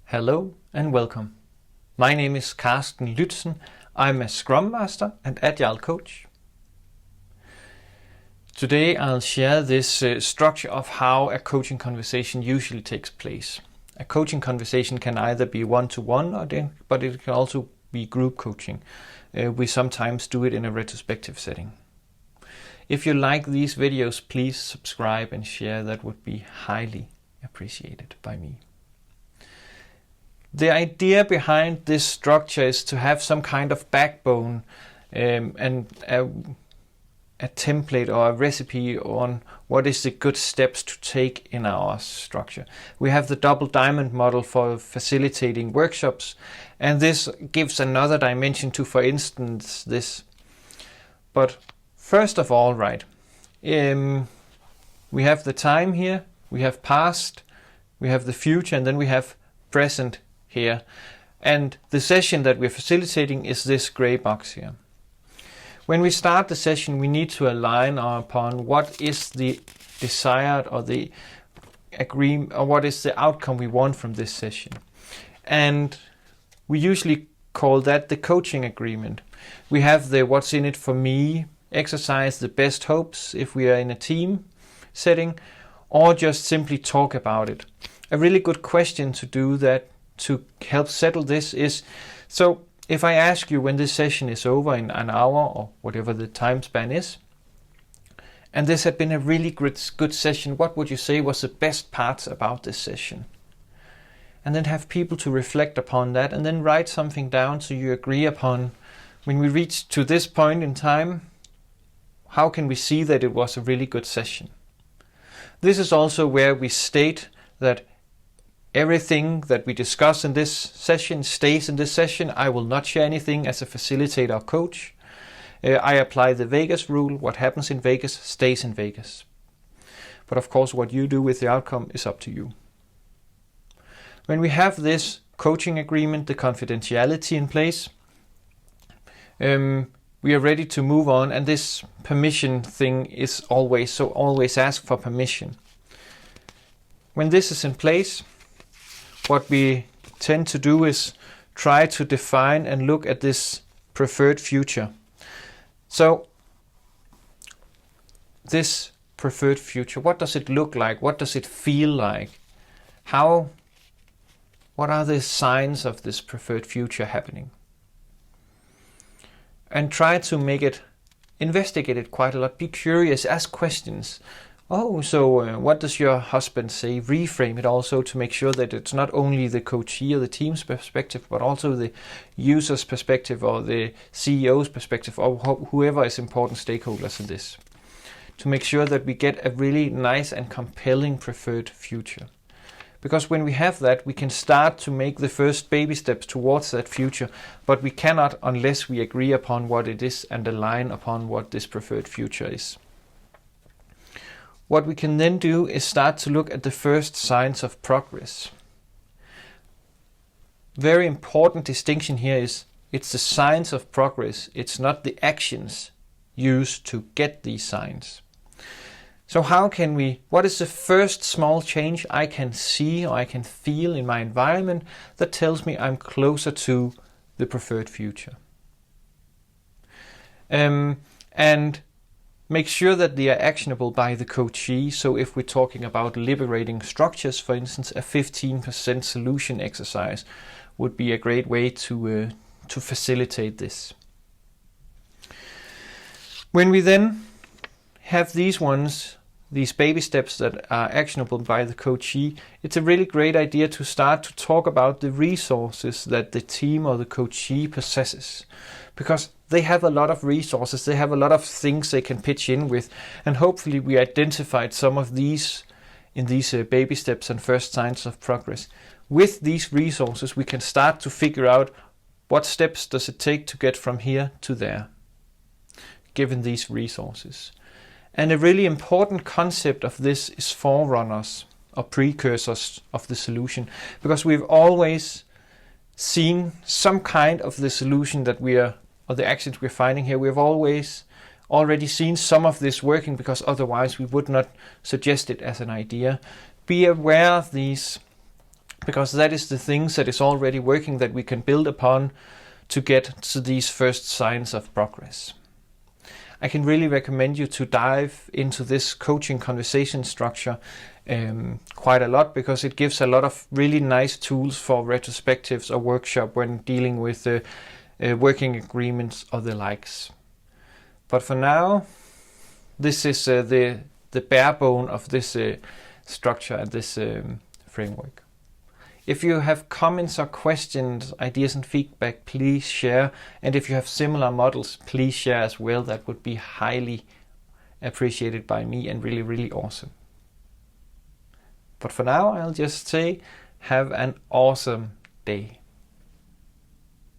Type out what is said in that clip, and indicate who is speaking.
Speaker 1: Hello and welcome. My name is Carsten Lützen. I'm a Scrum Master and Agile Coach. Today I'll share this structure of how a coaching conversation usually takes place. A coaching conversation can either be one-to-one, but it can also be group coaching. We sometimes do it in a retrospective setting. If you like these videos, please subscribe and share. That would be highly appreciated by me. The idea behind this structure is to have some kind of backbone and a template or a recipe on what is the good steps to take in our structure. We have the double diamond model for facilitating workshops, and this gives another dimension to, for instance, this. But first of all, we have the time here, we have past, we have the future, and then we have present here. And the session that we're facilitating is this gray box here. When we start the session, we need to align upon what is the desired or the agreement, or what is the outcome we want from this session. And we usually call that the coaching agreement. We have the what's in it for me exercise, the best hopes if we are in a team setting, or just simply talk about it. A really good question to do that to help settle this is, so if I ask you when this session is over in an hour or whatever the time span is, and this had been a really good session, what would you say was the best parts about this session? And then have people to reflect upon that and then write something down so you agree upon, when we reach to this point in time, how can we see that it was a really good session? This is also where we state that everything that we discuss in this session stays in this session. I will not share anything as a facilitator or coach. I apply the Vegas rule. What happens in Vegas stays in Vegas. But of course, what you do with the outcome is up to you. When we have this coaching agreement, the confidentiality in place, we are ready to move on. And this permission thing is always ask for permission. When this is in place, what we tend to do is try to define and look at this preferred future. So this preferred future, what does it look like? What does it feel like? What are the signs of this preferred future happening? And try to investigate it quite a lot. Be curious, ask questions. So what does your husband say? Reframe it also to make sure that it's not only the coachee or the team's perspective, but also the user's perspective or the CEO's perspective or whoever is important stakeholders in this. To make sure that we get a really nice and compelling preferred future. Because when we have that, we can start to make the first baby steps towards that future, but we cannot unless we agree upon what it is and align upon what this preferred future is. What we can then do is start to look at the first signs of progress. Very important distinction here is it's the signs of progress. It's not the actions used to get these signs. So what is the first small change I can see or I can feel in my environment that tells me I'm closer to the preferred future? And make sure that they are actionable by the coachee. So if we're talking about liberating structures, for instance, a 15% solution exercise would be a great way to facilitate this. When we then have these baby steps that are actionable by the coachee, it's a really great idea to start to talk about the resources that the team or the coachee possesses. Because they have a lot of resources, they have a lot of things they can pitch in with, and hopefully we identified some of these in these baby steps and first signs of progress. With these resources, we can start to figure out what steps does it take to get from here to there, given these resources. And a really important concept of this is forerunners or precursors of the solution, because we've always seen some kind of the solution that or the actions we're finding here. We've always already seen some of this working, because otherwise we would not suggest it as an idea. Be aware of these because that is the things that is already working that we can build upon to get to these first signs of progress. I can really recommend you to dive into this coaching conversation structure quite a lot, because it gives a lot of really nice tools for retrospectives or workshop when dealing with working agreements or the likes. But for now, this is the bare bone of this structure and this framework. If you have comments or questions, ideas and feedback, please share. And if you have similar models, please share as well. That would be highly appreciated by me and really, really awesome. But for now, I'll just say, have an awesome day.